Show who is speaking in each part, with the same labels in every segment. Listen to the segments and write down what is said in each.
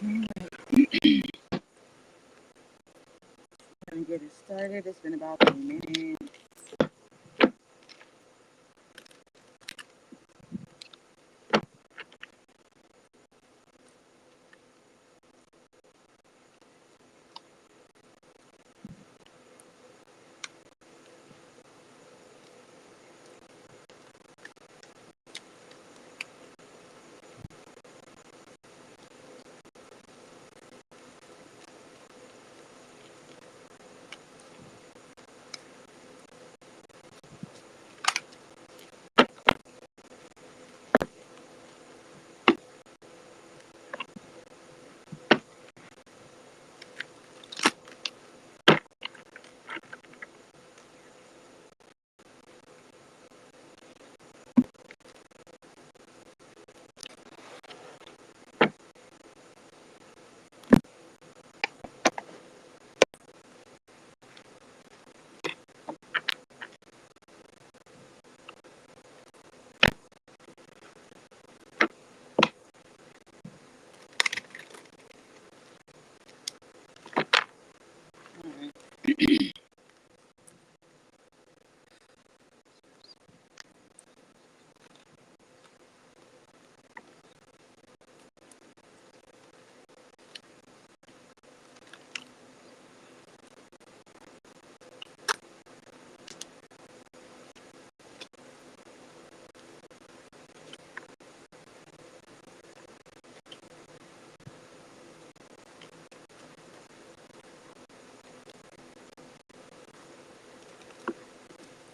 Speaker 1: Alright, gonna get it started. It's been about 3 minutes. Alright.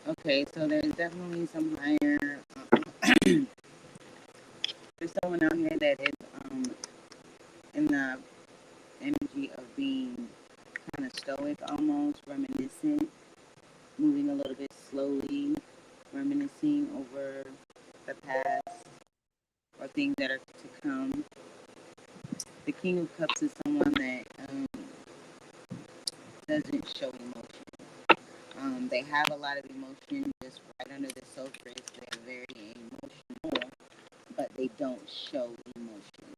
Speaker 1: Okay, so there's definitely some higher. There's someone out here that is in the energy of being kind of stoic, almost reminiscent, moving a little bit slowly, reminiscing over the past or things that are to come. The King of Cups is someone that doesn't show emotion. They have a lot of emotion just right under the surface. They're very emotional, but they don't show emotion.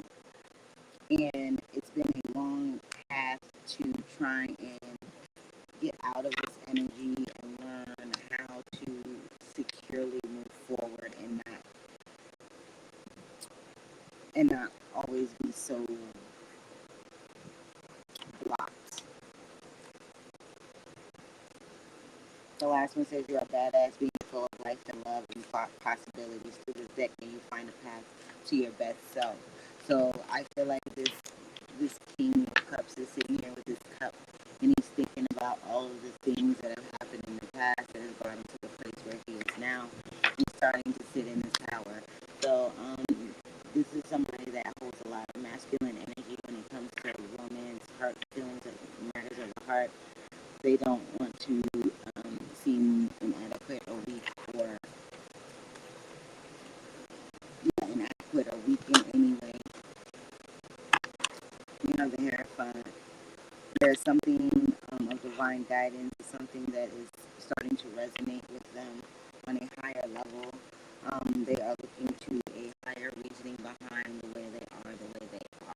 Speaker 1: And it's been a long path to try and get out of this energy and learn how to securely move forward and not always be so blocked. The last one says you're a badass being full of life and love and possibilities. Through this deck, can you find a path to your best self? So I feel like this King of Cups is sitting here with this cup, and he's thinking about all of the things that have happened in the past that has brought him to the place where he is now. He's starting to sit in his power. So this is somebody that holds a lot of masculine energy when it comes to romance, heart feelings, matters of the heart. They don't want to seem inadequate or weak or inadequate or weak in any way. You know, the Hierophant. There's something of divine guidance, something that is starting to resonate with them on a higher level. They are looking to a higher reasoning behind the way they are, the way they are.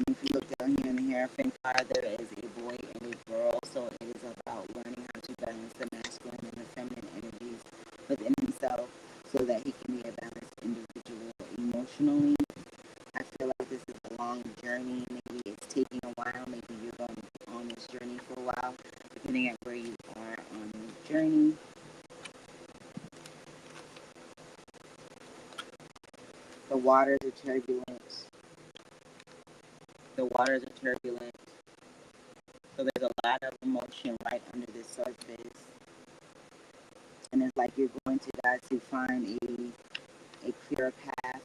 Speaker 1: If you look down here in the Hierophant card, there is a boy and a girl, so it is about learning how to balance the masculine and the feminine energies within himself so that he can be a balanced individual emotionally. I feel like this is a long journey. Maybe it's taking a while. Maybe you're going on this journey for a while, depending on where you are on the journey. The waters are turbulent. The waters are turbulent. So there's a lot of emotion right under the surface. And it's like you're going to got to find a clear path,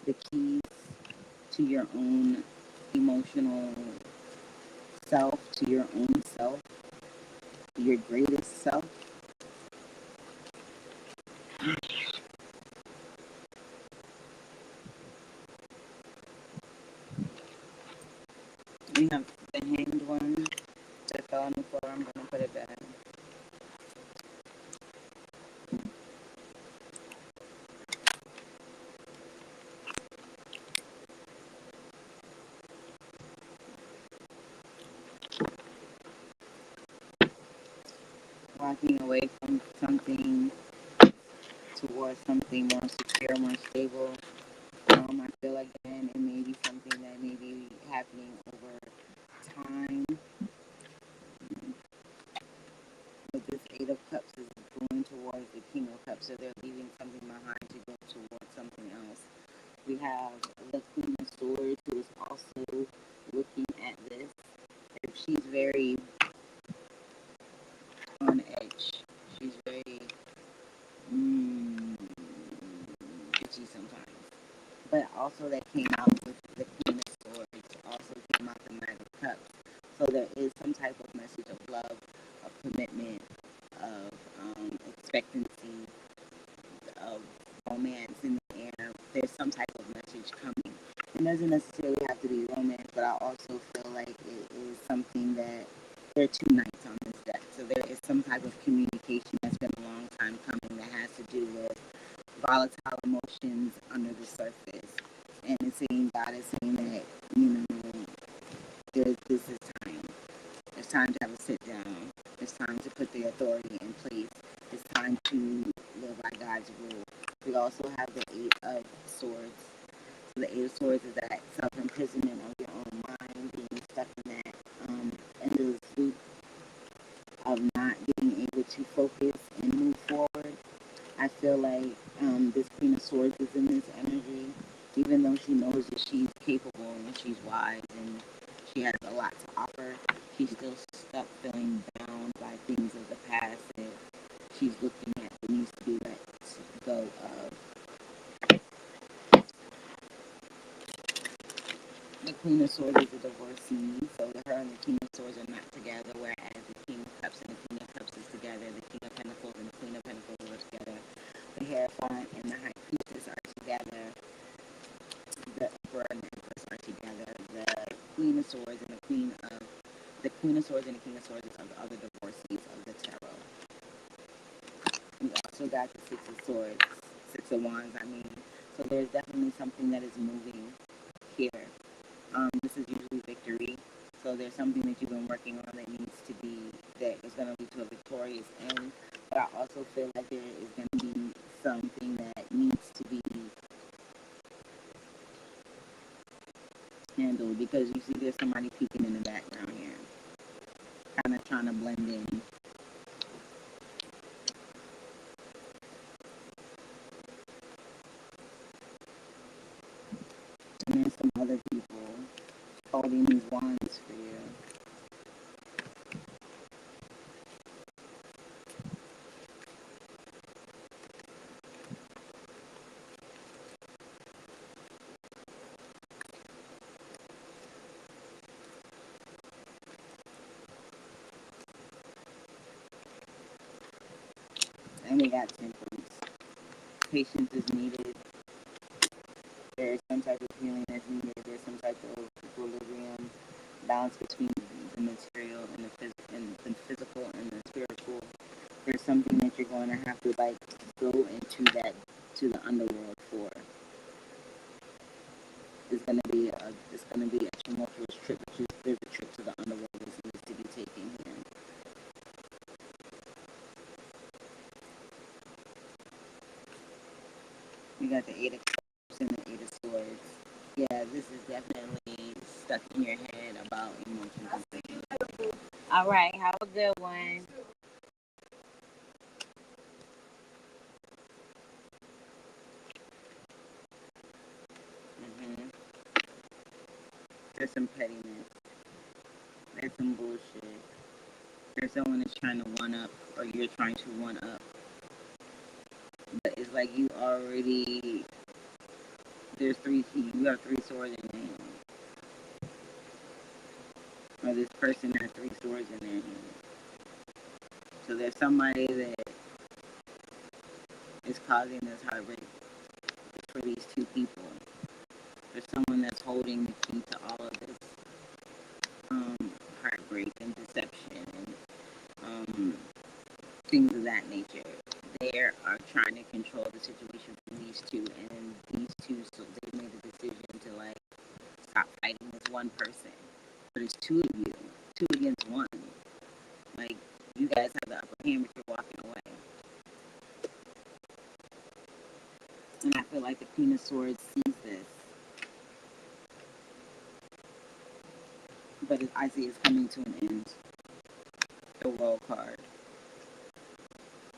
Speaker 1: the keys to your own emotional self, to your own self, your greatest self. We have the hanged one that fell on the floor. I'm going to put it back. walking away from something towards something more secure, more stable. I feel like then it may be something that may be happening over time. But this Eight of Cups is going towards the King of Cups, so they're leaving something behind to go towards something else. We have the Queen of Swords, who is also looking at this. If she's very on edge, she's very bitchy sometimes. But also that came out with the Queen of Swords, also came out the Knight of Cups. So there is some type of message of love, of commitment, of expectancy, of romance in the air. There's some type of message coming. It doesn't necessarily have to be romance, but I also feel like it is something that there are two knights on this deck. So there is some type of communication that's been a long time coming that has to do with volatile emotions under the surface. And it's saying, God is saying that, this is time. It's time to have a sit down. It's time to put the authority in place. It's time to live by God's rule. We also have the Eight of Swords. So the Eight of Swords is that self-imprisonment of your own mind, being stuck in that endless loop of not being able to focus and move forward. I feel like this Queen of Swords is in this energy, even though she knows that she's capable and she's wise and she has a lot to offer. She's still stuck feeling bound by things of the past that she's looking at that needs to be let go of. The Queen of Swords is a divorcee, so her and the King of Swords are not together, whereas the King of Cups and the Queen of Cups is together. The King of Pentacles and the Queen of Pentacles are together. The Hierophant and the High Priestess are together. The Emperor and the Empress are together. The Queen of Swords and the Queen of Swords and the King of Swords are the other divorcees of the tarot. We also got the Six of Swords, Six of Wands, I mean. So there's definitely something that is moving here. This is usually victory. So there's something that you've been working on that needs to be, that is going to lead to a victorious end. But I also feel like there is going to be something that needs to be handled, because you see there's somebody peeking in the background here, kind of trying to blend in. And there's some other people holding these wands for you. And we got Temperance. Patience is needed. There is some type of healing that's needed. There's some type of equilibrium, balance between the material and the physical and the spiritual. There's something that you're going to have to go into to the underworld for. It's going to be a tumultuous trip. There's a trip to the underworld that needs to be taken here. We got the Eight of Cups and the Eight of Swords. Yeah, this is definitely stuck in your head about emotions and things. All right, have a good one. There's some pettiness. There's some bullshit. There's someone that's trying to one up, or you're trying to one up. But it's like you already. You have three swords in your hand. Or this person has three swords in their hand. So there's somebody that is causing this heartbreak for these two people. There's someone that's holding the key to all of this heartbreak and deception and things of that nature. They are trying to control the situation from these two, and these two, so they made the decision to stop fighting this one person. But it's two of you, two against one. you guys have the upper hand, but you're walking away. And I feel like the Queen of Swords sees this, but I see it's coming to an end. The World card.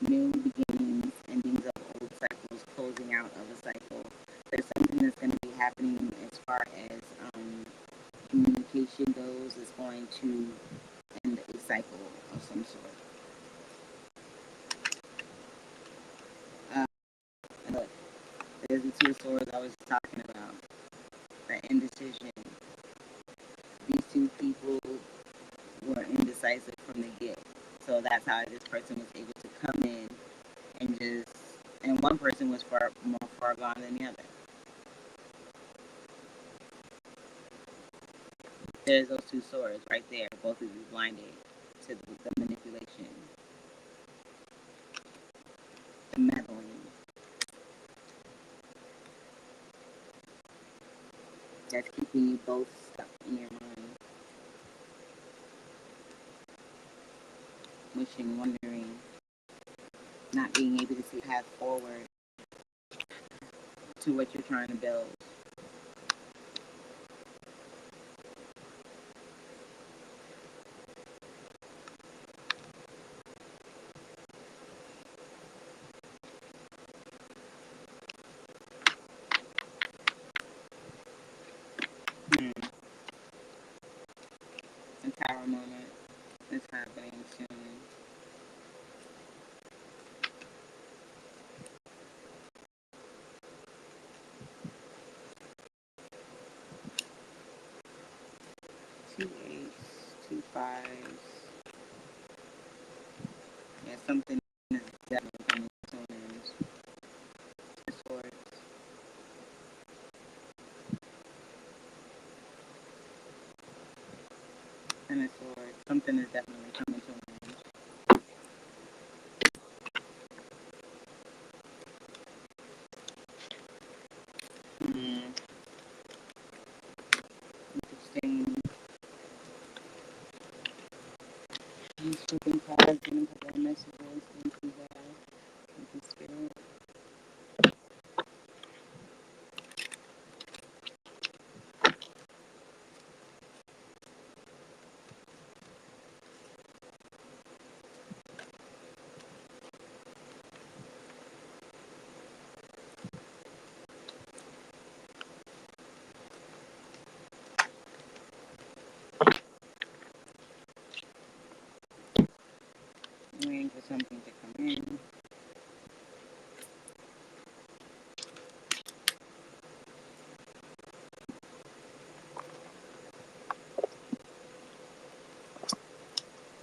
Speaker 1: New beginnings, endings of old cycles, closing out of a cycle. There's something that's going to be happening as far as communication goes. It's going to end a cycle of some sort. Look, there's the Two of Swords I was talking about. The indecision. These two people were indecisive from the get. So that's how this person was able to come in and one person was more far gone than the other. There's those two swords right there, both of you blinded to the manipulation, the meddling. That's keeping you both stuck in your mind, wishing, wondering, not being able to see a path forward to what you're trying to build. The Tower moment is happening soon. Two eights, two fives. Yeah, something is definitely coming to an end. The swords. And the sword. Something is definitely coming to an end. Interesting. These flipping cards, getting a couple of messages. Thank you guys. Thank you, Spirit. Waiting for something to come in.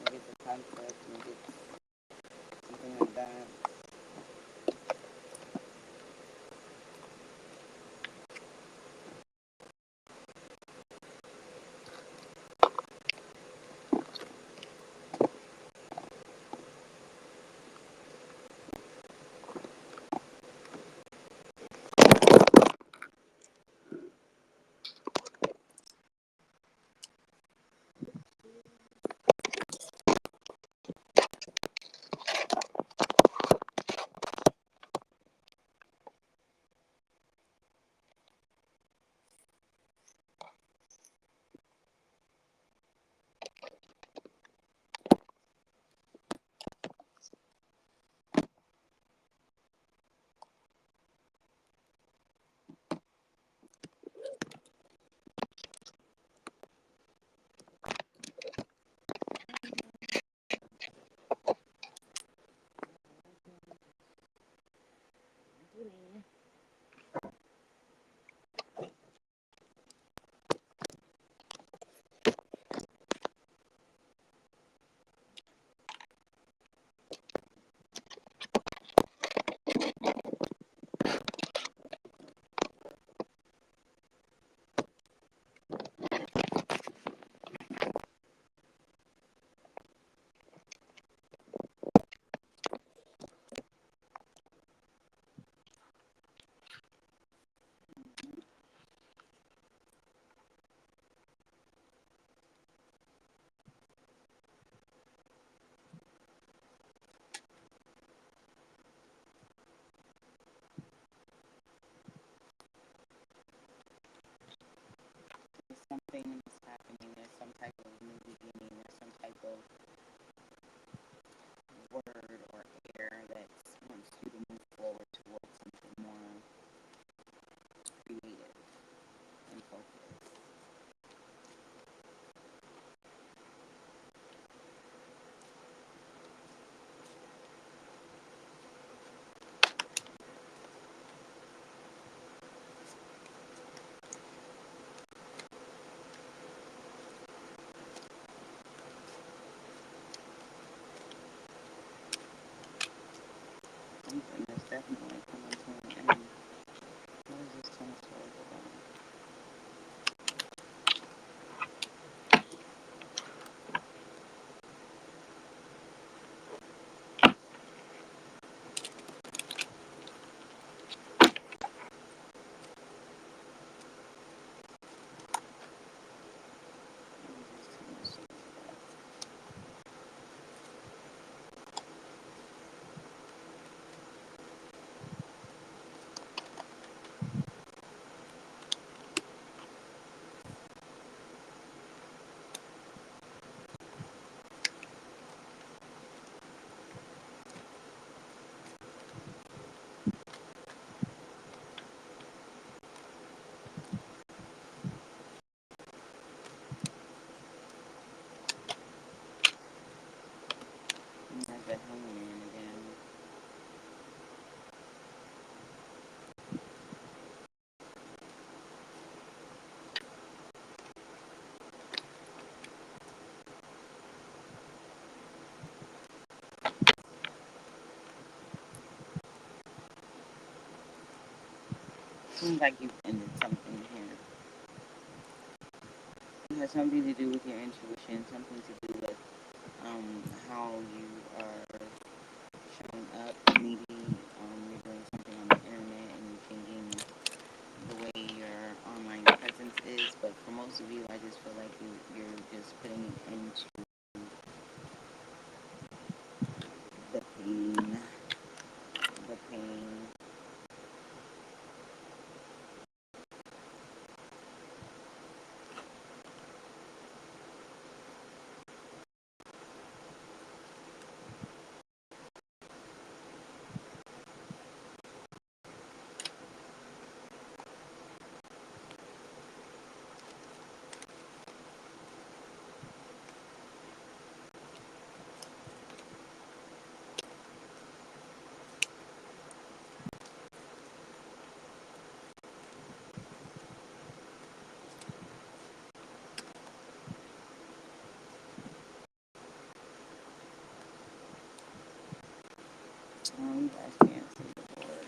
Speaker 1: Maybe it's a conflict, maybe it's something like that. something is happening. There's some type of new beginning. There's some type of word or air that wants you to move forward towards something more creative and focused. Something is definitely coming to an end. What is this 10 of Swords about? There's the Hangman again. Seems like you've ended something here. It has something to do with your intuition, something to do with how you are showing up. Maybe you're doing something on the internet and you're changing the way your online presence is. But for most of you, I just feel like you're just putting an end to the pain. The pain. You guys can't see the board.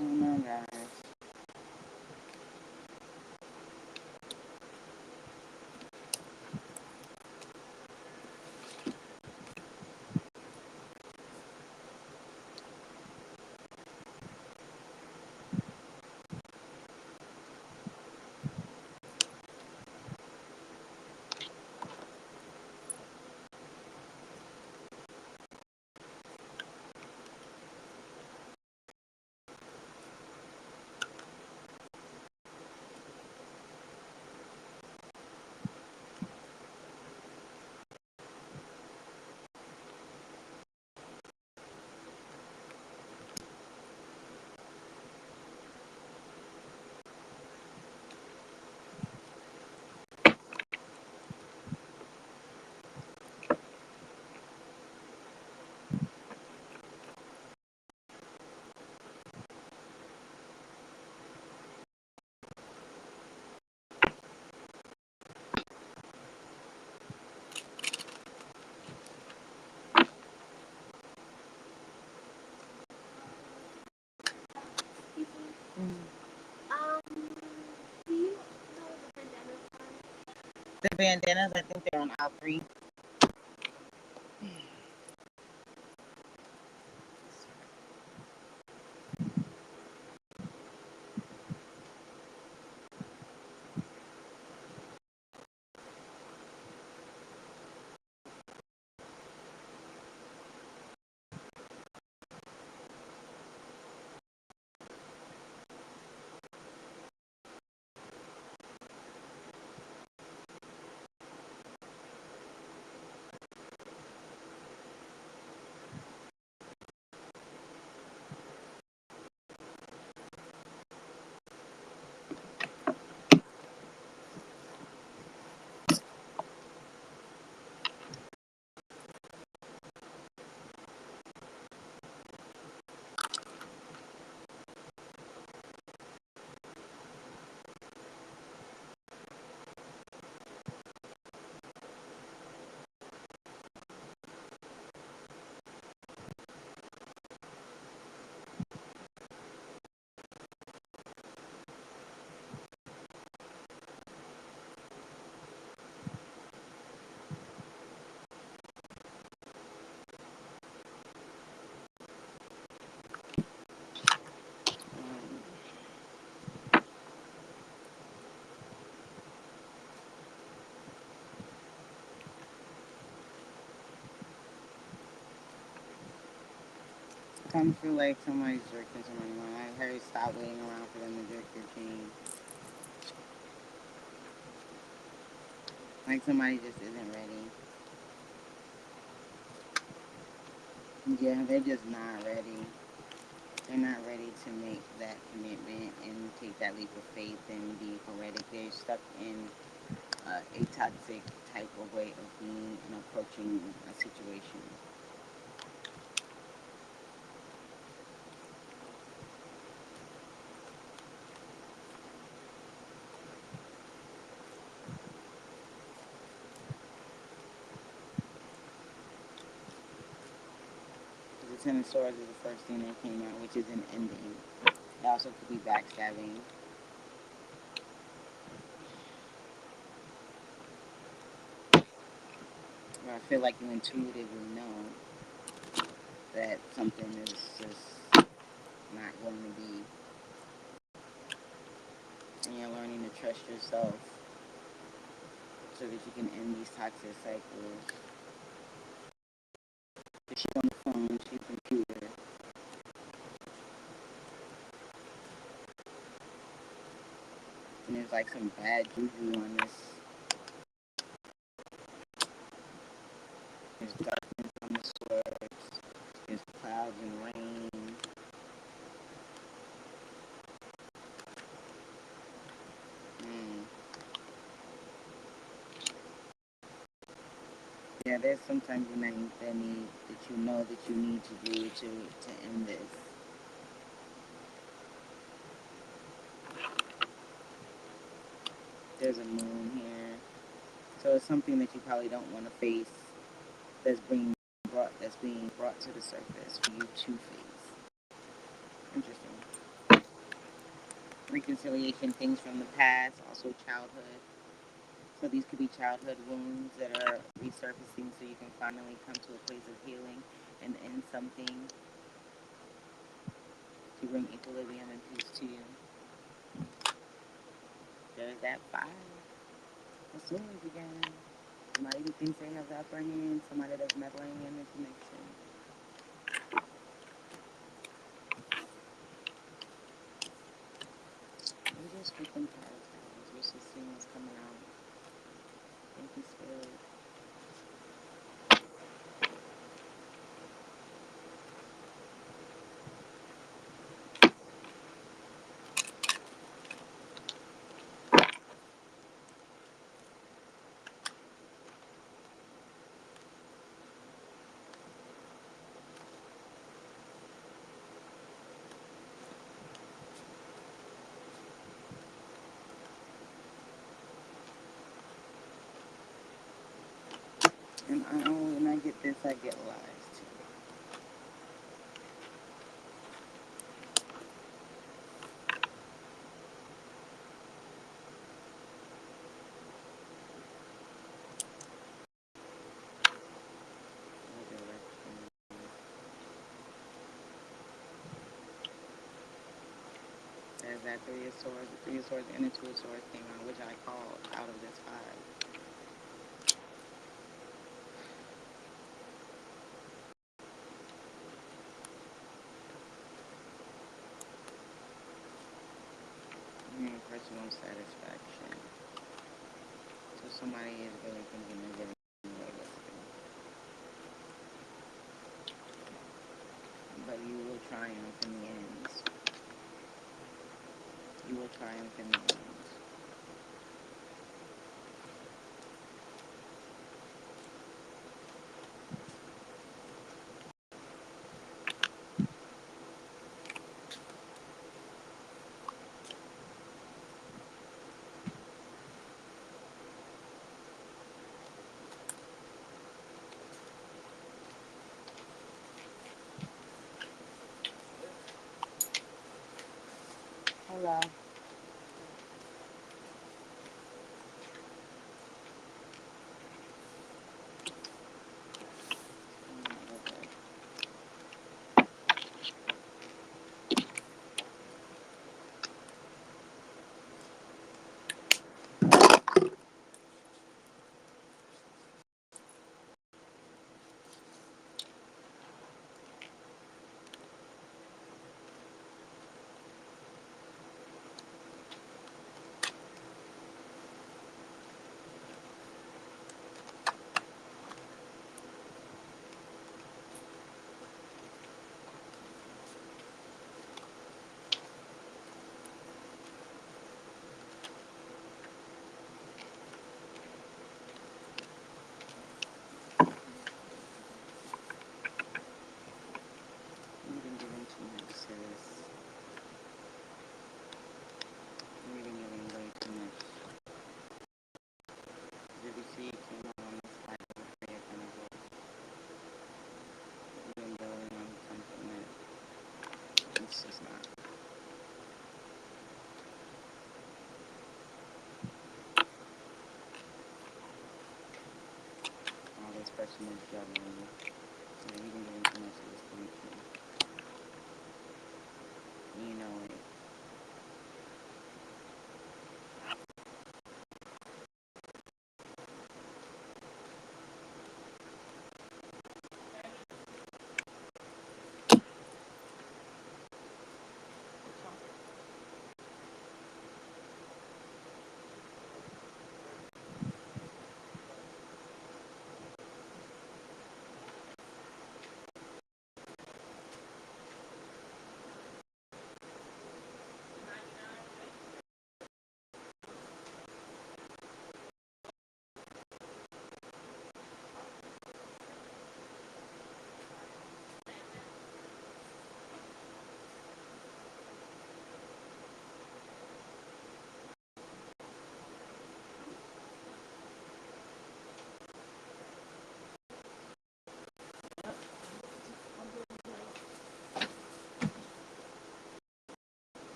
Speaker 1: Oh no, guys.
Speaker 2: Do you know the bandanas are?
Speaker 1: The bandanas, I think they're on aisle 3. kind of feel like somebody's jerking somebody around. I heard stop waiting around for them to jerk your chain. Like somebody just isn't ready. Yeah, they're just not ready. They're not ready to make that commitment and take that leap of faith and be heroic. They're stuck in a toxic type of way of being and approaching a situation. The Ten of Swords is the first thing that came out, which is an ending. It also could be backstabbing. Or I feel like you intuitively know that something is just not going to be. And you're learning to trust yourself so that you can end these toxic cycles. She's on the phone, she's on the computer. And there's like some bad juju on this. There's darkness on the swords. There's clouds and rain. Yeah, there's sometimes that you know that you need to do to end this. There's a moon here. So it's something that you probably don't want to face that's being brought to the surface for you to face. Interesting. Reconciliation, things from the past, also childhood. So these could be childhood wounds that are resurfacing so you can finally come to a place of healing and end something to bring equilibrium and peace to you. There's that fire. As soon as again. Somebody who thinks they have the upper hand, somebody that's meddling in the connection. We just freaking prioritize. We should see what's coming out. Thank you, Spirit. And when I get this, I get lies too. There's that Three of Swords. The Three of Swords and the Two of Swords came out, which I called out of this five. Personal satisfaction. So somebody is really thinking they're getting away with it. But you will triumph in the end. You will triumph in the end. Hello. see it came out on this side of the prayer kind of goes. Even though, you know, something that it's just not. All this person is juggling you. So you can get into much of this connection. You know it.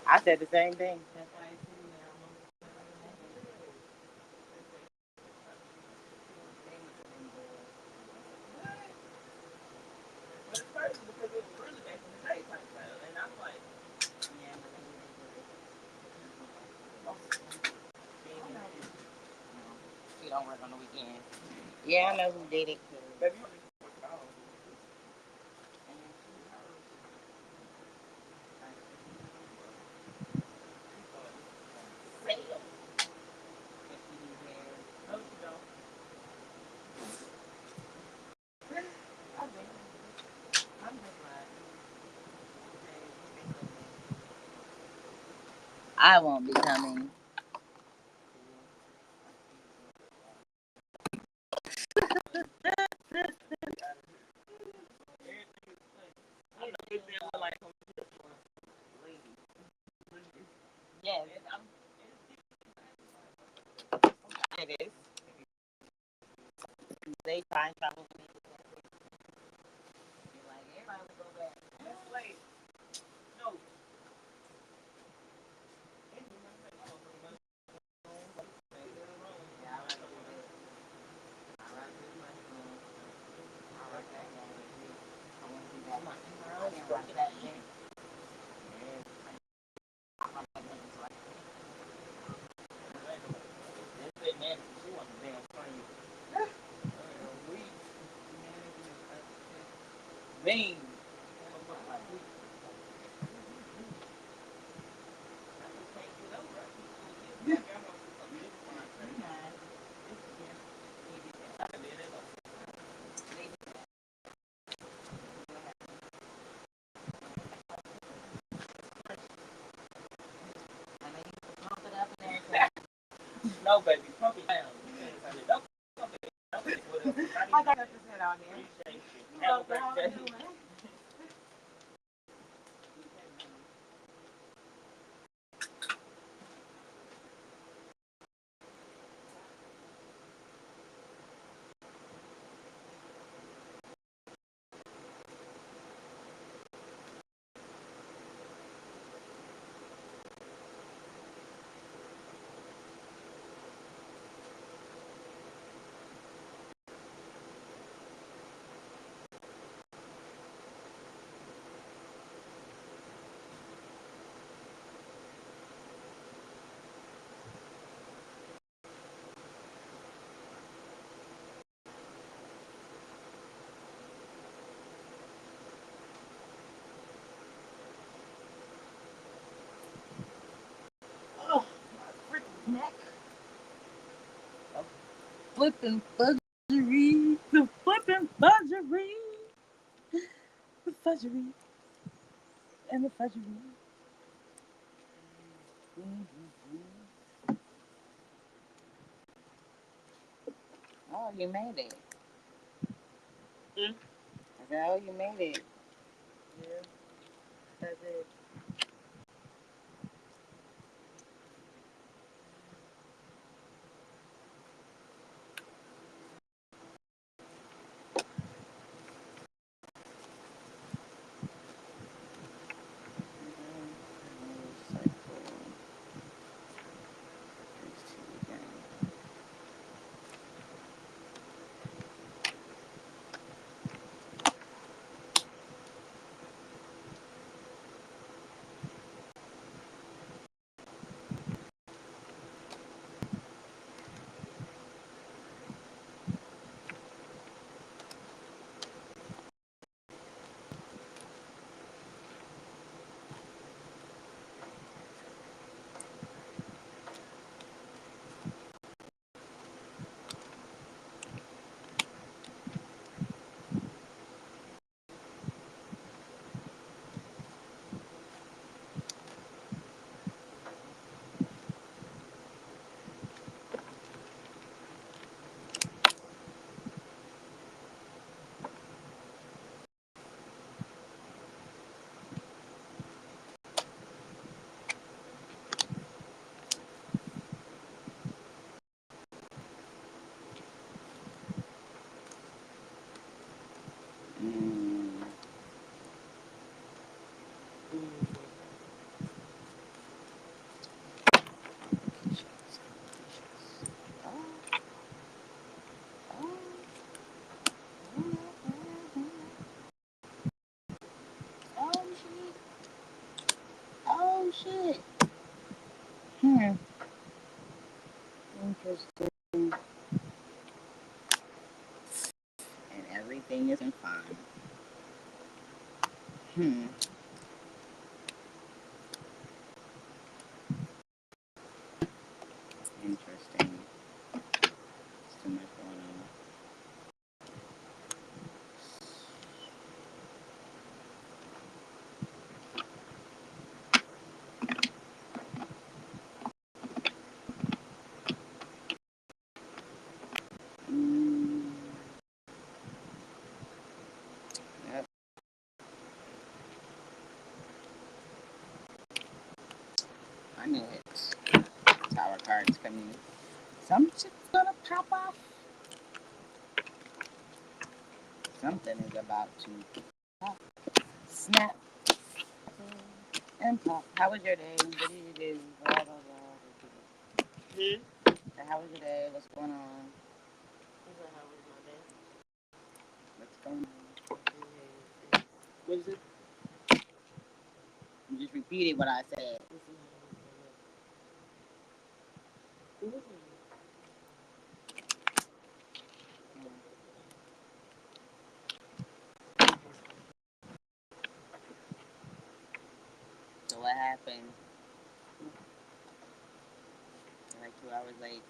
Speaker 1: I said the same thing. She don't work on the weekend. Yeah, I know who did it. I won't be coming. Yes, it is. They find trouble with me. Like everybody would go back. Yeah, I like to do that. I like to do my phone. I like that. I want to do that. I didn't like that thing. I like that thing. So she wants to dance funny. Mean. And they used to pump it up and everything. No, baby, pump it down. Don't pump it. I got this head on there. How you doing? flipping fudgery, the flipping fudgery, the fudgery, and the fudgery. Oh, you made it.
Speaker 2: Hmm?
Speaker 1: I said, oh, you made it.
Speaker 2: Yeah, that's it.
Speaker 1: Mm. Oh, oh, oh, shit. Oh, shit. Hmm. Interesting. And everything isn't fine. Hmm. Interesting. There's too much going on. Yep, I knew it. Tower cards coming. Some shit's gonna pop off. Something is about to pop, snap, and pop. How was your day? What did you do? Blah, blah, blah.
Speaker 2: Hmm?
Speaker 1: So how was your day? What's going on?
Speaker 2: What's that? How was my day?
Speaker 1: What's going on?
Speaker 2: What is it?
Speaker 1: You just repeated what I said.
Speaker 2: This is how was my day. Who was it?
Speaker 1: So what happened? You're like 2 hours late.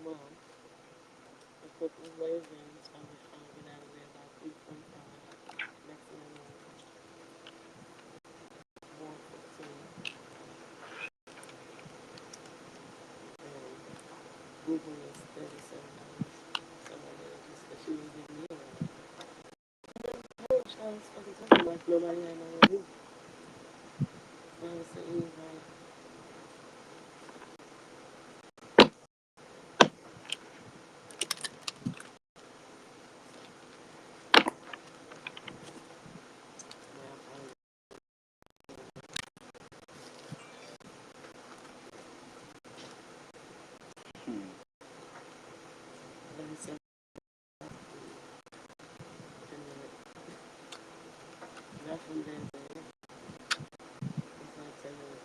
Speaker 2: Well, the cook was leaving, so I was trying to get out of there about 3:45. Next thing I know, 1:15. And Google is $37. So I did it just because she was giving me a ride. I was trying to fucking tell her like nobody had nowhere to be. I was sitting like, man, I finally
Speaker 1: Hmm.
Speaker 2: let me say 10 minutes. Not from there, it's like 10 minutes.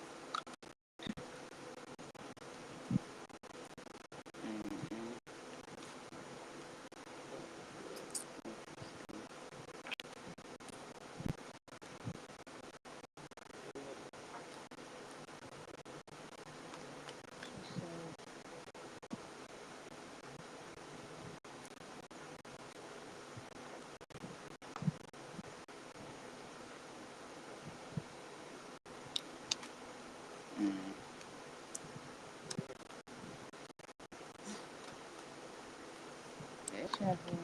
Speaker 1: Shuffle.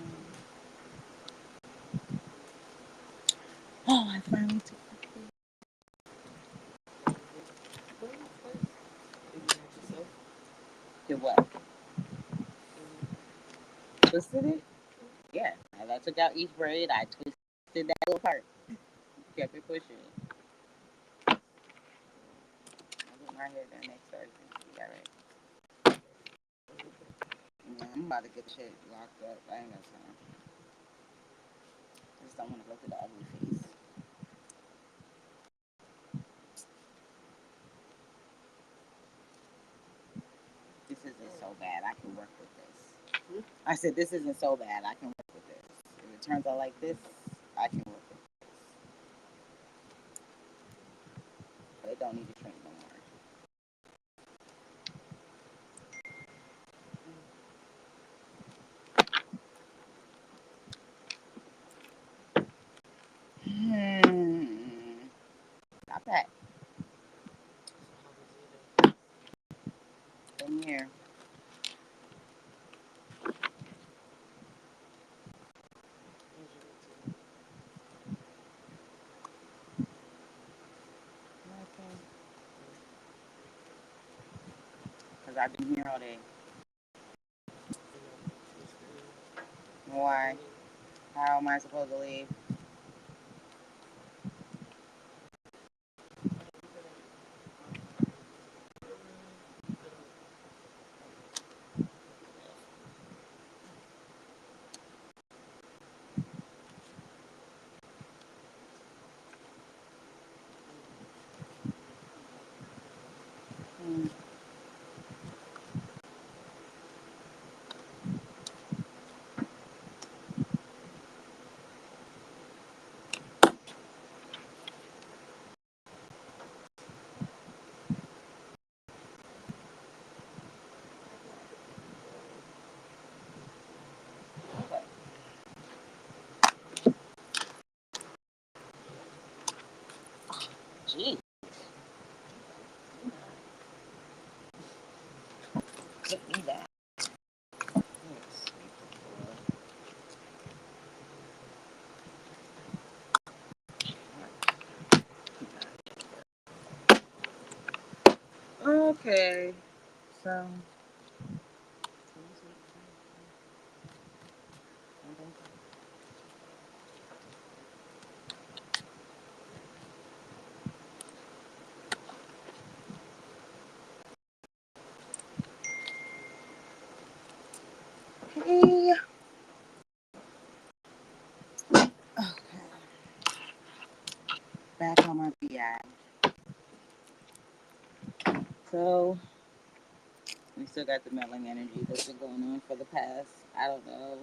Speaker 1: Oh, I finally took the
Speaker 2: Well, first, did you have yourself?
Speaker 1: did what? Twisted it? Yeah. As I took out each braid, I twisted that little part. Kept it pushing. I'll get my hair done next Thursday. You got right. Yeah, I'm about to get shit locked up. I ain't got time. I just don't want to go through the ugly phase. This isn't so bad. I can work with this. I said this isn't so bad. I can work with this. If it turns out like this, I can work with this. But it don't need to shrink no more. Not that. In here. Okay. Because I've been here all day. Why? How am I supposed to leave? Hmm. Gee. Give me that. Okay. So. Okay. Okay. Back on my BI. So we still got the meddling energy that's been going on for the past, I don't know,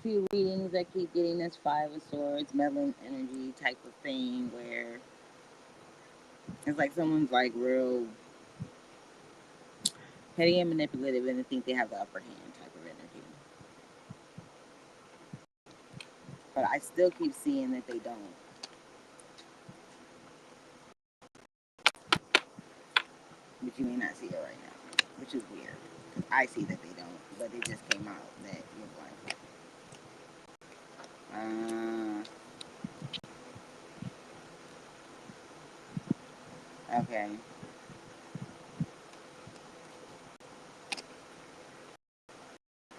Speaker 1: few readings that keep getting this Five of Swords, meddling energy type of thing where it's like someone's like real petty and manipulative and they think they have the upper hand type of energy. But I still keep seeing that they don't. But you may not see it right now, which is weird. I see that they don't, but it just came out that you're like, okay.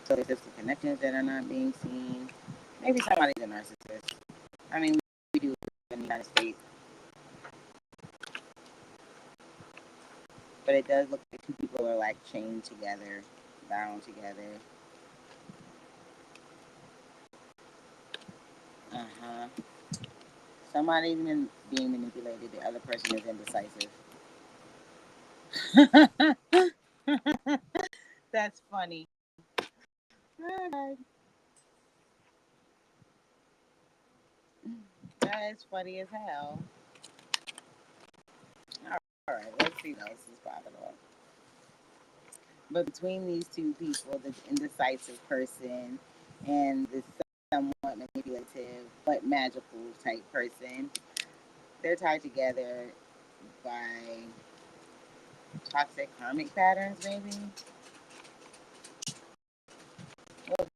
Speaker 1: So it's just the connections that are not being seen. Maybe somebody's a narcissist. I mean, we do in the United States, but it does look like two people are like chained together, bound together. Uh huh. Somebody's being manipulated. The other person is indecisive. That's funny. Oh, that is funny as hell. All right, let's see what else is popping up. But between these two people, the indecisive person and the somewhat manipulative but magical type person, they're tied together by toxic karmic patterns, maybe. Well,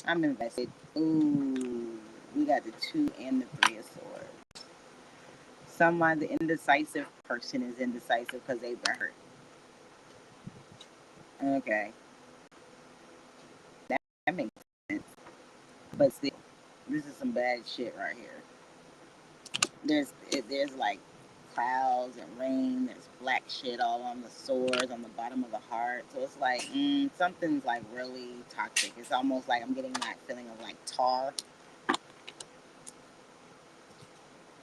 Speaker 1: I'm invested. Ooh, we got the 2 and the 3 of swords. Someone, the indecisive person is indecisive because they've been hurt. Okay, that makes sense. But still, this is some bad shit right here. There's like clouds and rain. There's black shit all on the swords on the bottom of the heart. So it's like something's like really toxic. It's almost like I'm getting that feeling of like tar.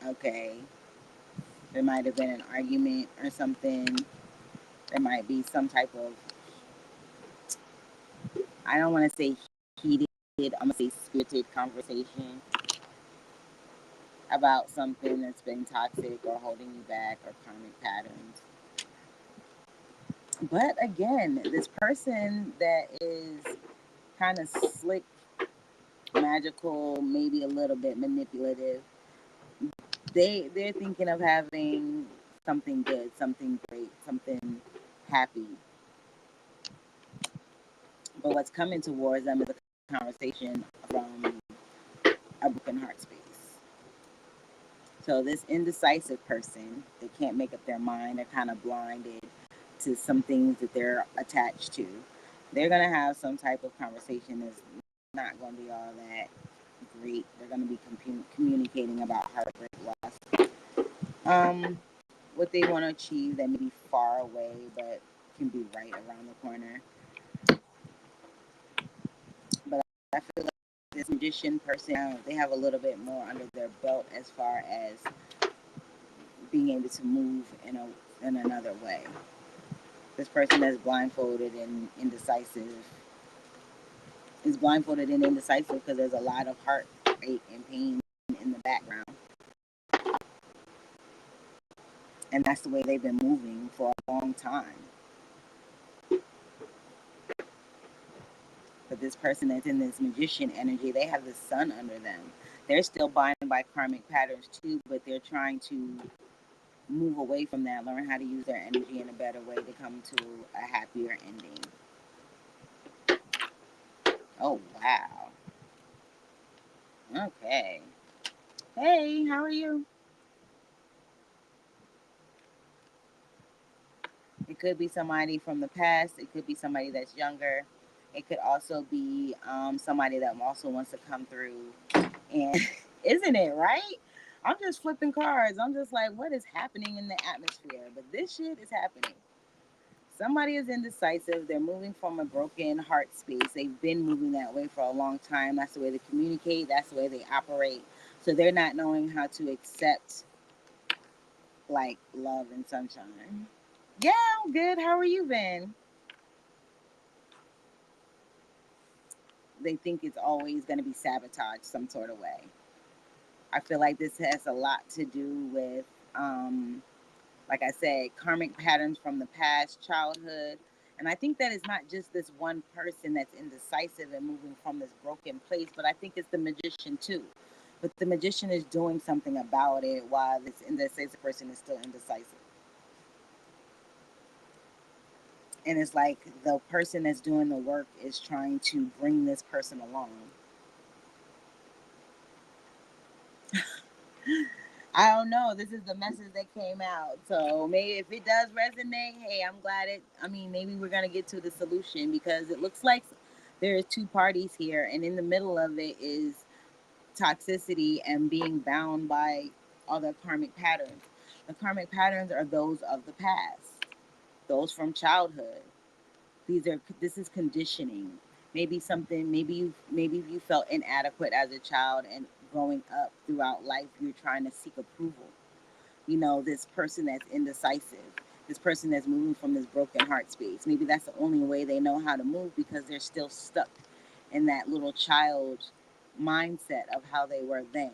Speaker 1: Okay, there might have been an argument or something. There might be some type of, I don't want to say heated, I'm gonna say spirited conversation about something that's been toxic or holding you back or karmic patterns. But again, this person that is kind of slick, magical, maybe a little bit manipulative, they're thinking of having something good, something great, something happy. But what's coming towards them is a conversation from a broken heart space. So this indecisive person, they can't make up their mind. They're kind of blinded to some things that they're attached to. They're gonna have some type of conversation that's not gonna be all that great. They're gonna be communicating about heartbreak, loss, what they want to achieve that may be far away, but can be right around the corner. But I feel like this magician person, they have a little bit more under their belt as far as being able to move in another way. This person that's blindfolded and indecisive is blindfolded and indecisive because there's a lot of heartache and pain in the background. And that's the way they've been moving for a long time. But this person that's in this magician energy, they have the sun under them. They're still binded by karmic patterns too, but they're trying to move away from that, learn how to use their energy in a better way to come to a happier ending. Oh, wow. Okay. Hey, how are you? It could be somebody from the past. It could be somebody that's younger. It could also be somebody that also wants to come through. And isn't it right? I'm just flipping cards. I'm just like, what is happening in the atmosphere? But this shit is happening. Somebody is indecisive. They're moving from a broken heart space. They've been moving that way for a long time. That's the way they communicate. That's the way they operate. So they're not knowing how to accept like love and sunshine. Yeah, I'm good. How are you been? They think it's always going to be sabotaged some sort of way. I feel like this has a lot to do with, like I said, karmic patterns from the past, childhood. And I think that it's not just this one person that's indecisive and moving from this broken place, but I think it's the magician too. But the magician is doing something about it while this indecisive person is still indecisive. And it's like the person that's doing the work is trying to bring this person along. I don't know. This is the message that came out. So maybe if it does resonate, hey, I'm glad it. I mean, maybe we're gonna get to the solution because it looks like there are 2 parties here, and in the middle of it is toxicity and being bound by other karmic patterns. The karmic patterns are those of the past, those from childhood. This is conditioning. Maybe something. Maybe you felt inadequate as a child, and growing up throughout life, you're trying to seek approval. You know, this person that's indecisive, this person that's moving from this broken heart space. Maybe that's the only way they know how to move because they're still stuck in that little child mindset of how they were then.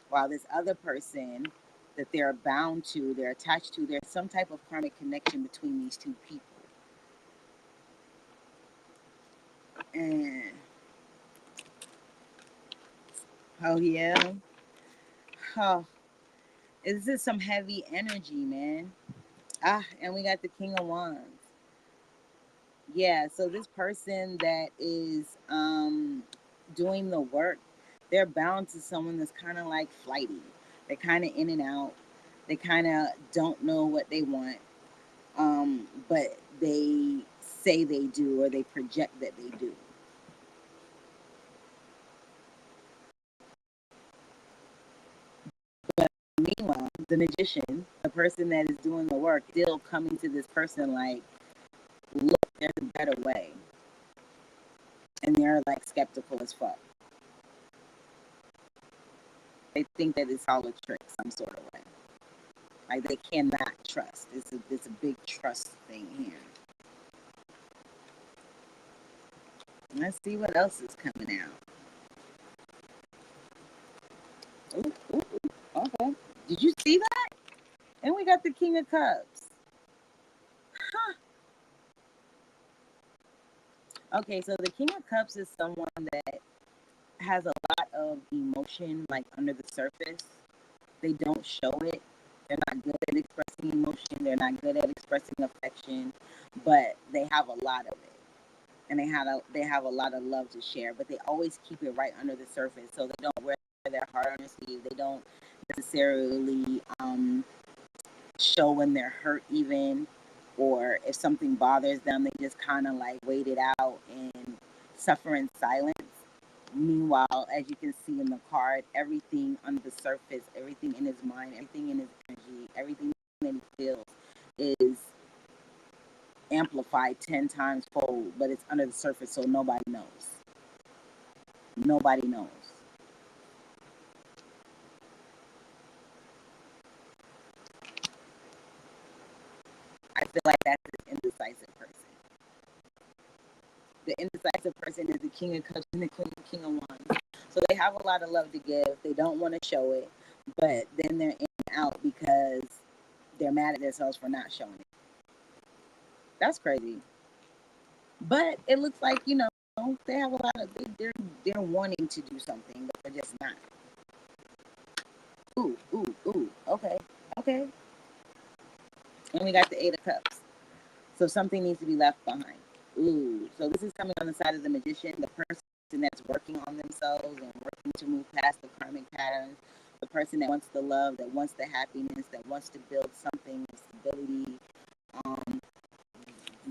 Speaker 1: While this other person that they're bound to, they're attached to, there's some type of karmic connection between these 2 people. And oh yeah. Oh, this is some heavy energy, man. Ah, and we got the King of Wands. Yeah, so this person that is doing the work, they're bound to someone that's kind of like flighty. They're kind of in and out. They kind of don't know what they want, but they say they do or they project that they do. But meanwhile, the magician, the person that is doing the work, still coming to this person like, look, there's a better way. And they're like skeptical as fuck. They think that it's all a trick, some sort of way. Like they cannot trust. It's a big trust thing here. Let's see what else is coming out. Ooh, ooh, ooh. Okay. Did you see that? And we got the King of Cups. Huh. Okay, so the King of Cups is someone that has a lot of emotion, like under the surface. They don't show it. They're not good at expressing emotion. They're not good at expressing affection, but they have a lot of it. And they have a lot of love to share, but they always keep it right under the surface, so they don't wear their heart on their sleeve. They don't necessarily show when they're hurt, even, or if something bothers them, they just kind of like wait it out and suffer in silence. Meanwhile, as you can see in the card, everything under the surface, everything in his mind, everything in his energy, everything that he feels is amplified 10 times fold, but it's under the surface, so nobody knows. Nobody knows. I feel like that's an indecisive person. The indecisive person is the King of Cups and the King of Wands. So they have a lot of love to give. They don't want to show it, but then they're in and out because they're mad at themselves for not showing it. That's crazy. But it looks like, they have a lot of they're wanting to do something, but they're just not. Ooh, ooh, ooh. Okay, okay. And we got the Eight of Cups. So something needs to be left behind. Ooh, so this is coming on the side of the magician, the person that's working on themselves and working to move past the karmic patterns, the person that wants the love, that wants the happiness, that wants to build something, stability. Um,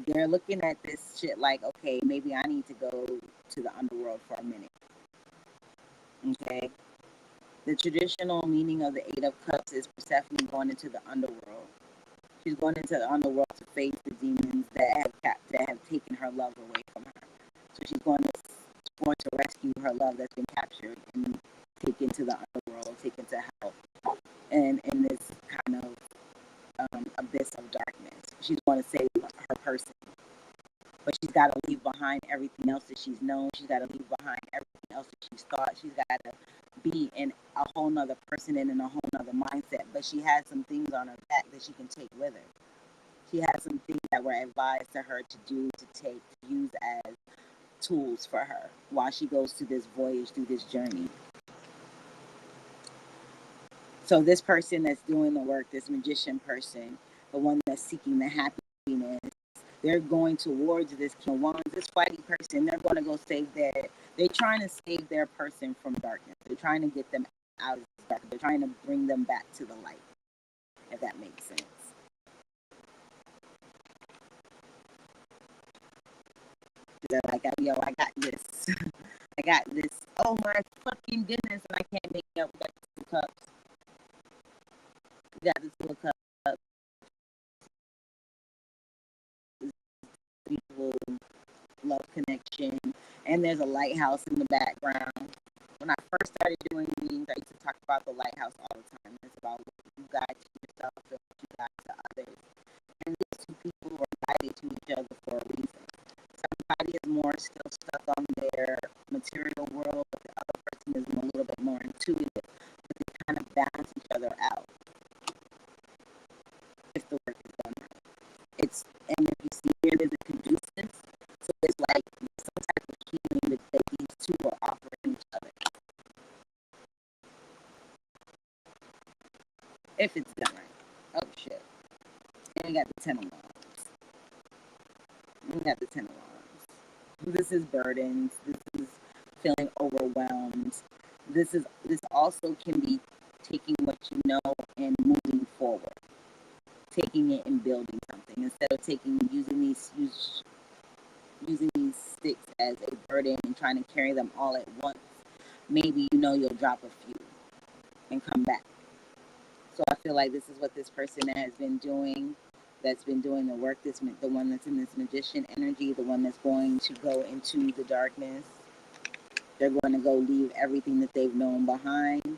Speaker 1: they're looking at this shit like, okay, maybe I need to go to the underworld for a minute. Okay. The traditional meaning of the Eight of Cups is Persephone going into the underworld. She's going into the underworld to face the demons that have taken her love away from her. So she's going to rescue her love that's been captured and taken to the underworld, taken to hell, and in this kind of abyss of darkness. She's going to save her person, but she's got to leave behind everything else that she's known. She's got to leave behind everything else that she's thought. She's got to be in a whole nother person and in a whole nother mindset. But she has some things on her back that she can take with her. She has some things that were advised to her to do, to take, to use as tools for her while she goes through this voyage, through this journey. So this person that's doing the work, this magician person, the one that's seeking the happiness, they're going towards this King of Wands, this fighting person. They're going to go they're trying to save their person from darkness. They're trying to get them out of the darkness. They're trying to bring them back to the light, if that makes sense. They're like, yo, I got this. I got this. Oh my fucking goodness, and I can't make up. We got the 2 cups. We got the 2 cups. Beautiful love connection, and there's a lighthouse in the background. When I first started doing readings, I used to talk about the lighthouse all the time. It's about what you guide to yourself and what you guide to others. And these 2 people were guided to each other for a reason. Somebody is more still stuck on their material world, but the other person is a little bit more intuitive. But they kind of balance each other out if the work is done right. And if you see here, there's a conducive. So it's like some type of healing that these 2 are offering each other. If it's done right. Oh shit. And we got the 10 of Wands. We got the Ten of Wands. This is burdens. This is feeling overwhelmed. This also can be taking what you know and moving forward, taking it and building something instead of using these sticks as a burden and trying to carry them all at once. Maybe you know you'll drop a few and come back. So I feel like this is what this person has been doing, that's been doing the work, the one that's in this magician energy, the one that's going to go into the darkness. They're going to go leave everything that they've known behind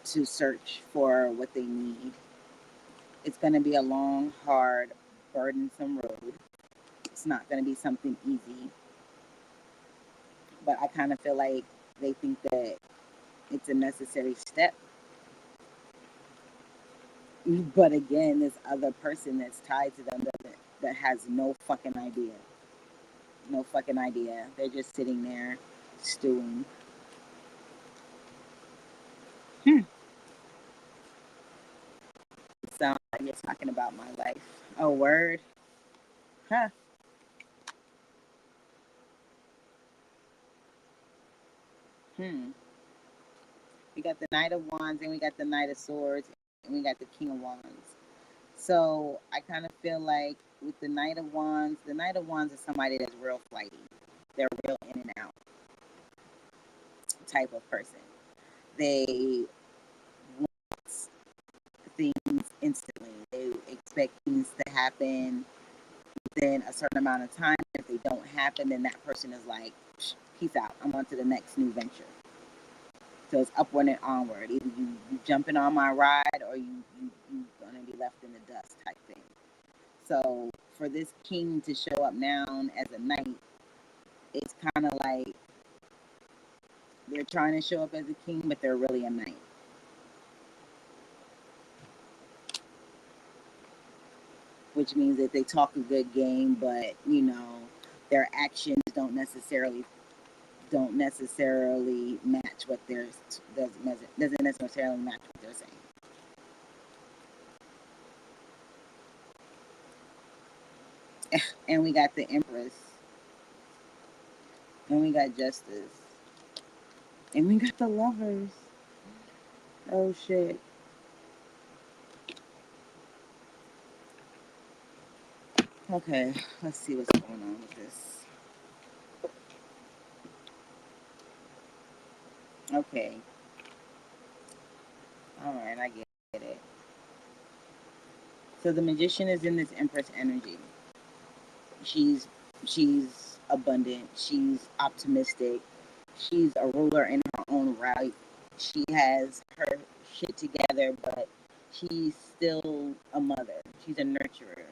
Speaker 1: to search for what they need. It's going to be a long, hard, burdensome road. It's not going to be something easy. But I kind of feel like they think that it's a necessary step. But again, this other person that's tied to them that has no fucking idea. No fucking idea. They're just sitting there stewing. It sounds like you're talking about my life. Oh, word? Huh. Hmm. We got the Knight of Wands and we got the Knight of Swords and we got the King of Wands. So I kind of feel like with the Knight of Wands is somebody that's real flighty. They're real in and out type of person. They want things instantly. They expect things to happen within a certain amount of time. If they don't happen, then that person is like, peace out. I'm on to the next new venture. So it's upward and onward. Either you jumping on my ride or you gonna be left in the dust type thing. So for this king to show up now as a knight, it's kind of like they're trying to show up as a king, but they're really a knight. Which means that they talk a good game, but their actions don't necessarily match what they're doesn't necessarily match what they're saying. And we got the Empress, and we got Justice, and we got the Lovers. Oh shit. Okay, let's see what's going on with this. Okay. All right, I get it. So the Magician is in this Empress energy. She's she's abundant. She's optimistic. She's a ruler in her own right. She has her shit together, but she's still a mother. She's a nurturer.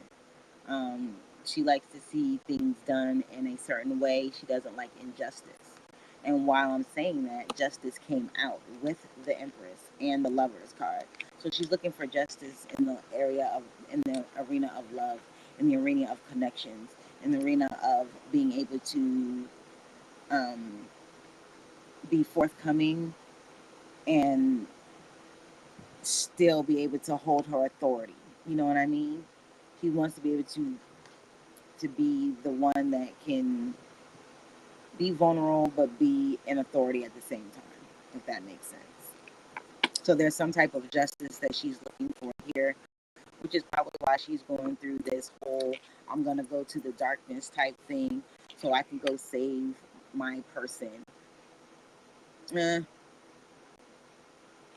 Speaker 1: She likes to see things done in a certain way. She doesn't like injustice. And while I'm saying that, justice came out with the Empress and the Lovers card. So she's looking for justice in the in the arena of love, in the arena of connections, in the arena of being able to um, be forthcoming and still be able to hold her authority. You know what I mean? He wants to be able to be the one that can be vulnerable but be an authority at the same time, if that makes sense. So there's some type of justice that she's looking for here, which is probably why she's going through this whole I'm gonna go to the darkness type thing so I can go save my person. Eh,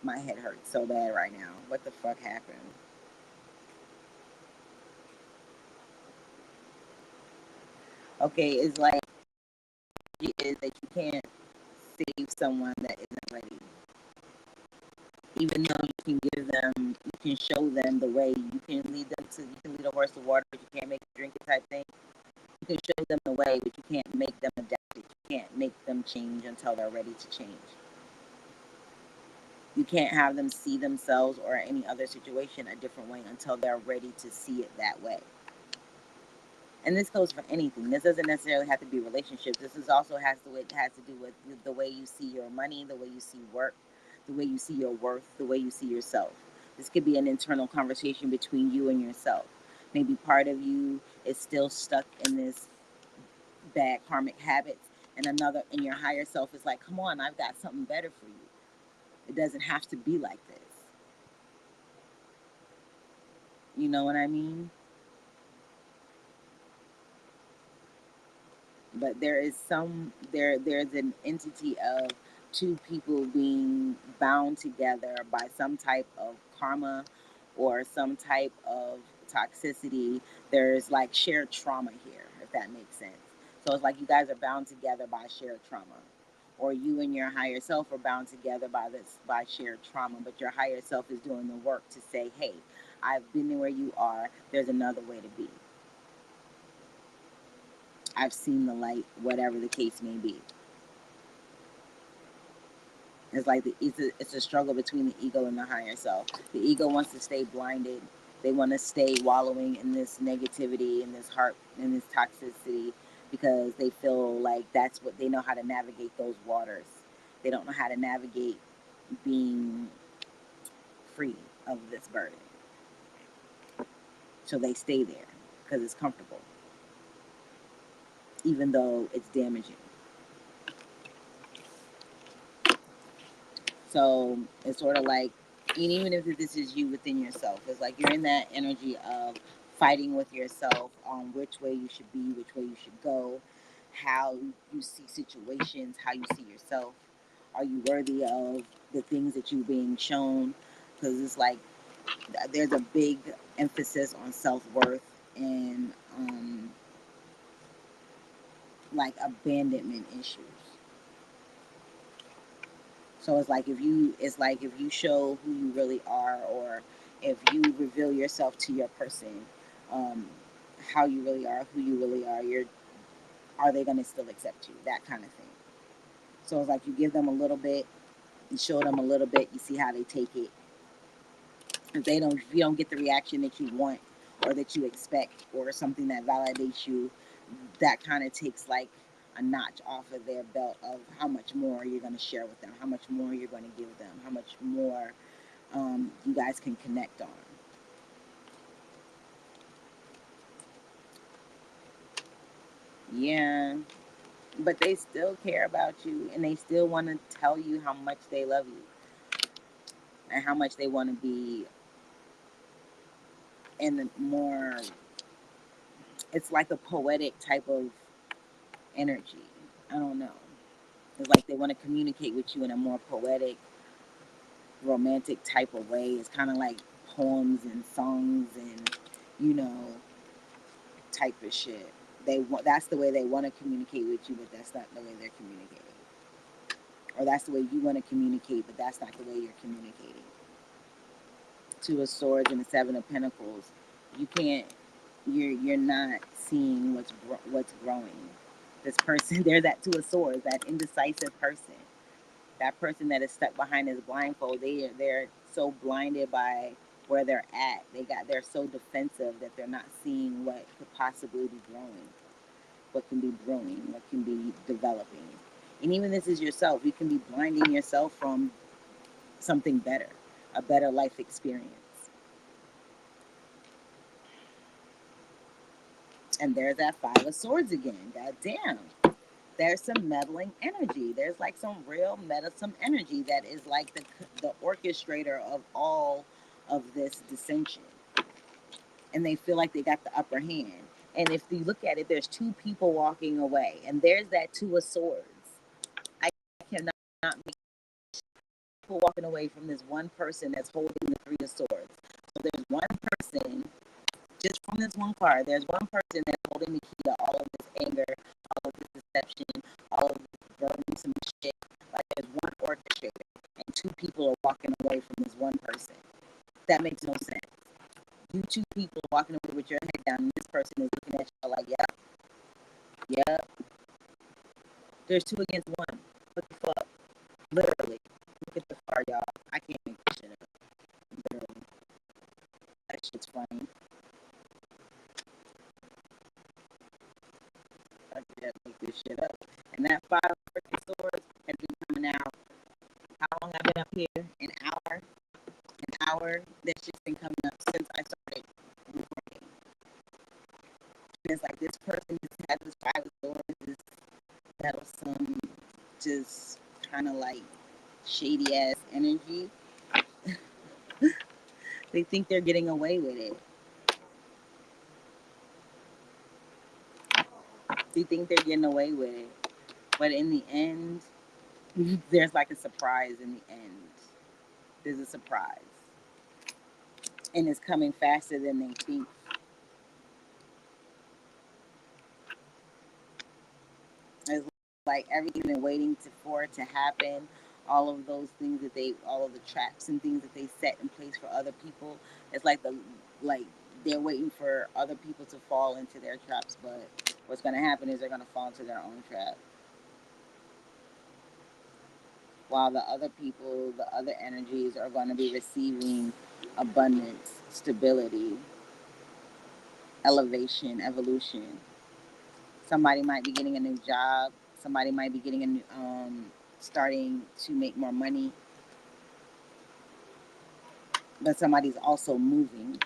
Speaker 1: my head hurts so bad right now. What the fuck happened? Okay, it's like it is that you can't save someone that isn't ready. Even though you can show them the way. You can lead a horse to water, but you can't make them drink it type thing. You can show them the way, but you can't make them adapt it. You can't make them change until they're ready to change. You can't have them see themselves or any other situation a different way until they're ready to see it that way. And this goes for anything. This doesn't necessarily have to be relationships. This is also it has to do with the way you see your money, the way you see work, the way you see your worth, the way you see yourself. This could be an internal conversation between you and yourself. Maybe part of you is still stuck in this bad karmic habits, and another in your higher self is like, come on, I've got something better for you. It doesn't have to be like this. You know what I mean? But there's an entity of two people being bound together by some type of karma or some type of toxicity. There's like shared trauma here, if that makes sense. So it's like you guys are bound together by shared trauma, or you and your higher self are bound together by shared trauma, but your higher self is doing the work to say, hey, I've been where you are, there's another way to be. I've seen the light, whatever the case may be. It's like it's a struggle between the ego and the higher self. The ego wants to stay blinded. They want to stay wallowing in this negativity, in this heart, in this toxicity, because they feel like that's what they know how to navigate those waters. They don't know how to navigate being free of this burden. So they stay there because it's comfortable, even though it's damaging. So it's sort of like, and even if this is you within yourself, it's like you're in that energy of fighting with yourself on which way you should be, which way you should go, how you see situations, how you see yourself. Are you worthy of the things that you're being shown? Because it's like there's a big emphasis on self-worth and like abandonment issues. So it's like if you show who you really are, or if you reveal yourself to your person, um, how you really are, who you really are, are they gonna still accept you? That kind of thing. So it's like you give them a little bit, you show them a little bit, you see how they take it. If you don't get the reaction that you want or that you expect, or something that validates you, that kind of takes like a notch off of their belt of how much more you're going to share with them, how much more you're going to give them, how much more you guys can connect on. Yeah, but they still care about you, and they still want to tell you how much they love you and how much they want to be in the more, it's like a poetic type of energy. I don't know. It's like they want to communicate with you in a more poetic, romantic type of way. It's kind of like poems and songs and, you know, type of shit. That's the way they want to communicate with you, but that's not the way they're communicating. Or that's the way you want to communicate, but that's not the way you're communicating. Two of Swords and the Seven of Pentacles. You can't. You're not seeing what's growing. This person, they're that Two of Swords, that indecisive person. That person that is stuck behind this blindfold, they're so blinded by where they're at. They're so defensive that they're not seeing what could possibly be growing, what can be brewing, what can be developing. And even this is yourself. You can be blinding yourself from something better, a better life experience. And there's that Five of Swords again. God damn. There's some meddling energy. There's like some real meddlesome energy that is like the orchestrator of all of this dissension. And they feel like they got the upper hand. And if you look at it, there's two people walking away, and there's that Two of Swords. I cannot make people walking away from this one person that's holding the Three of Swords. So there's one person, just from this one card, there's one person that's holding the key to all of this anger, all of this deception, all of this burdensome shit. Like there's one orchestrator, and two people are walking away from this one person. That makes no sense. You two people walking away with your head down, and this person is looking at you like, yep, yep. There's two against one. What the fuck? Literally. Look at the card, y'all. I can't make this shit up. Literally. That shit's funny. I can't make this shit up. And that Five of freaking Swords has been coming out. How long I've been up here? An hour. An hour. That shit's been coming up since I started recording. it's like this person just has this private doors, this meddlesome, just kind of like shady ass energy. They think they're getting away with it. They think they're getting away with it. But in the end, there's like a surprise in the end. There's a surprise. And it's coming faster than they think. It's like everything they're waiting for it to happen. All of those things all of the traps and things that they set in place for other people. It's like they're waiting for other people to fall into their traps. But what's going to happen is they're going to fall into their own trap. While the other people, the other energies are going to be receiving abundance, stability, elevation, evolution. Somebody might be getting a new job. Somebody might be getting a new, starting to make more money. But somebody's also moving.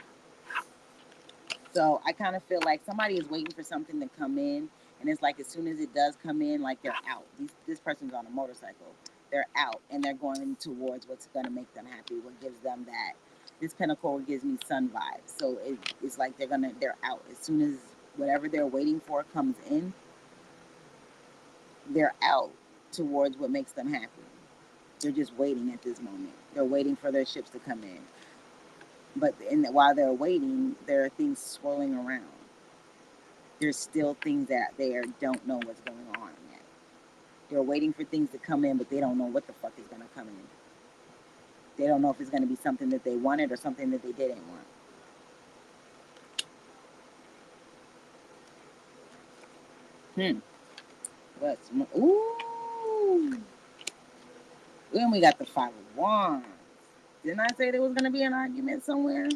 Speaker 1: So I kind of feel like somebody is waiting for something to come in, and it's like as soon as it does come in, like they're out. This person's on a motorcycle. They're out, and they're going towards what's going to make them happy. What gives them that? This pentacle gives me sun vibes. So it's like they're out as soon as whatever they're waiting for comes in. They're out towards what makes them happy. They're just waiting at this moment. They're waiting for their ships to come in. But while they're waiting, there are things swirling around. There's still things that they don't know what's going on yet. They're waiting for things to come in, but they don't know what the fuck is going to come in. They don't know if it's going to be something that they wanted or something that they didn't want. What's more? Ooh. Then we got the Five of Wands. Didn't I say there was going to be an argument somewhere?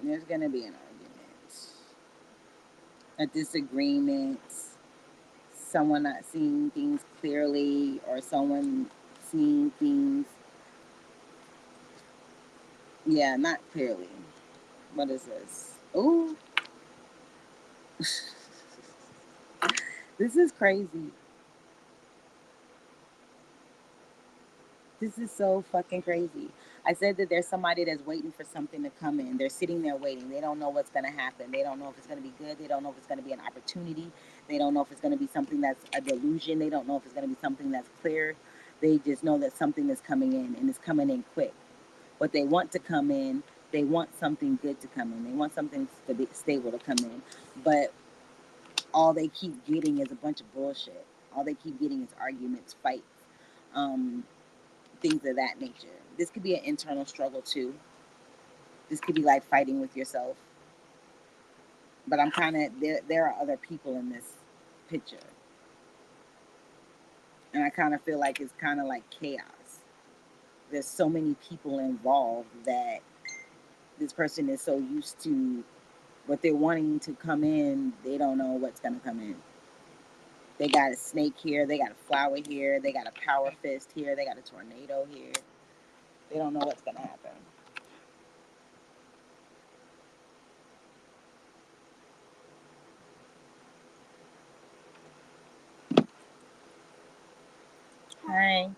Speaker 1: There's going to be an argument. A disagreement. Someone not seeing things clearly, or someone seeing things, yeah, not clearly. What is this? Ooh. This is crazy. This is so fucking crazy. I said that there's somebody that's waiting for something to come in. They're sitting there waiting. They don't know what's going to happen. They don't know if it's going to be good. They don't know if it's going to be an opportunity. They don't know if it's going to be something that's a delusion. They don't know if it's going to be something that's clear. They just know that something is coming in, and it's coming in quick. What they want to come in, they want something good to come in. They want something stable to come in. But all they keep getting is a bunch of bullshit. All they keep getting is arguments, fights, things of that nature. This could be an internal struggle too. This could be like fighting with yourself. But I'm kind of, there are other people in this picture. And I kind of feel like it's kind of like chaos. There's so many people involved that this person is so used to what they're wanting to come in, they don't know what's going to come in. They got a snake here, they got a flower here, they got a power fist here, they got a tornado here. They don't know what's going to happen. Hi.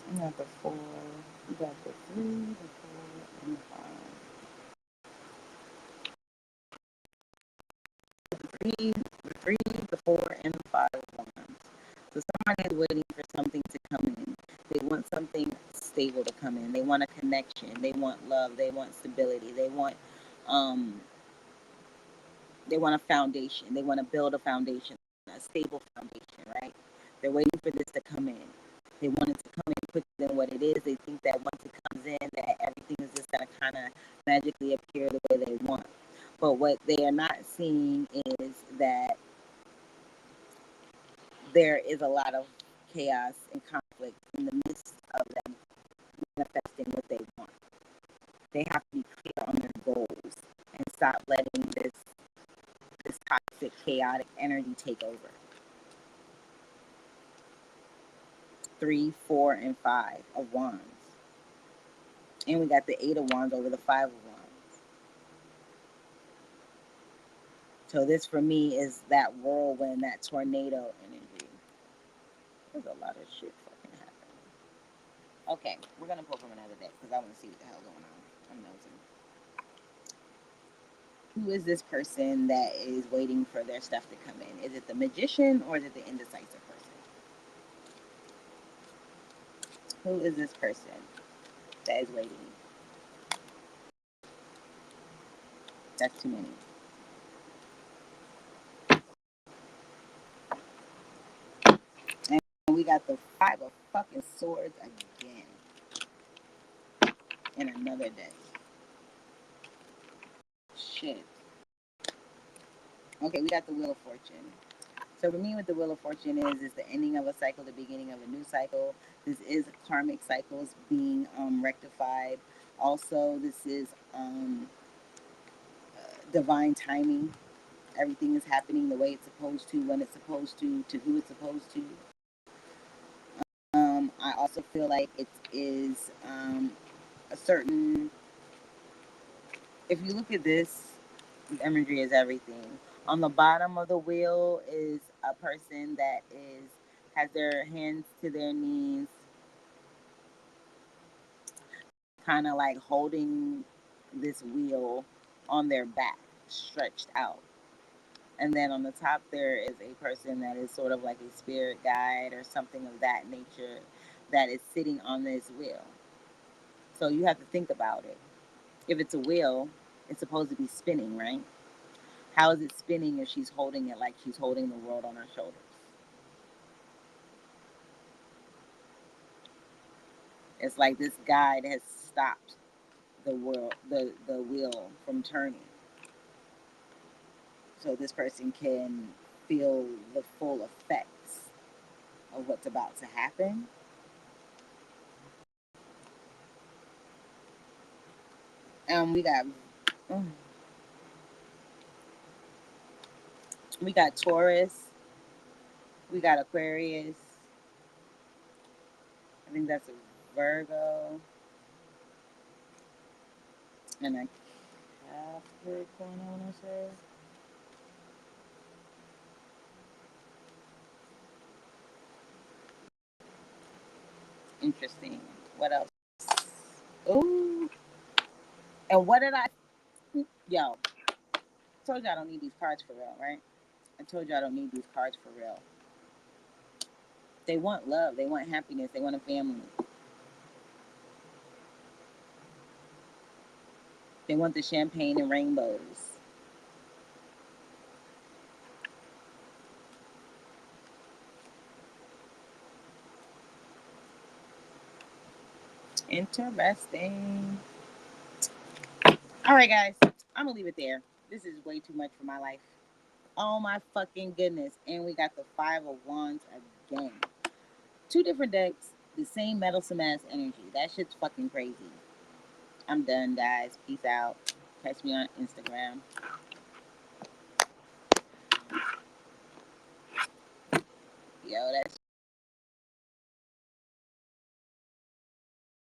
Speaker 1: You got the 4, you got the 3, the 4, and the 5. The 3, the 4, and the 5 ones. So somebody is waiting for something to come in. They want something stable to come in. They want a connection. They want love. They want stability. Um they want a foundation. They want to build a foundation, a stable foundation, right? They're waiting for this to come in. They want it to come in quicker than what it is. They think that once it comes in, that everything is just going to kind of magically appear the way they want. But what they are not seeing is that there is a lot of chaos and conflict in the midst of them manifesting what they want. They chaotic energy take over. 3, 4, and 5 of Wands. And we got the 8 of Wands over the 5 of Wands. So this for me is that whirlwind, that tornado energy. There's a lot of shit fucking happening. Okay, we're gonna pull from another deck because I want to see what the hell going on. I'm nosing. Who is this person that is waiting for their stuff to come in? Is it the magician or is it the indecisive person? Who is this person that is waiting? That's too many. And we got the 5 of fucking swords again in another deck. Shit. Okay, we got the Wheel of Fortune. So for me, what the Wheel of Fortune is the ending of a cycle, the beginning of a new cycle. This is karmic cycles being rectified. Also, this is divine timing. Everything is happening the way it's supposed to, when it's supposed to who it's supposed to. I also feel like it is a certain. If you look at this, imagery is everything. On the bottom of the wheel is a person that has their hands to their knees, kind of like holding this wheel on their back, stretched out. And then on the top there is a person that is sort of like a spirit guide or something of that nature that is sitting on this wheel. So you have to think about it. If it's a wheel, it's supposed to be spinning, right? How is it spinning if she's holding it like she's holding the world on her shoulders? It's like this guide has stopped the wheel from turning. So this person can feel the full effects of what's about to happen. Mm, we got Taurus, we got Aquarius. I think that's a Virgo and a Capricorn, I want to say. Interesting. What else? Ooh. And what did I? Yo, told you I don't need these cards for real, right? I told you I don't need these cards for real. They want love. They want happiness. They want a family. They want the champagne and rainbows. Interesting. All right, guys. I'm going to leave it there. This is way too much for my life. Oh, my fucking goodness. And we got the 5 of Wands again. 2 different decks. The same meddlesome ass energy. That shit's fucking crazy. I'm done, guys. Peace out. Catch me on Instagram. Yo, that's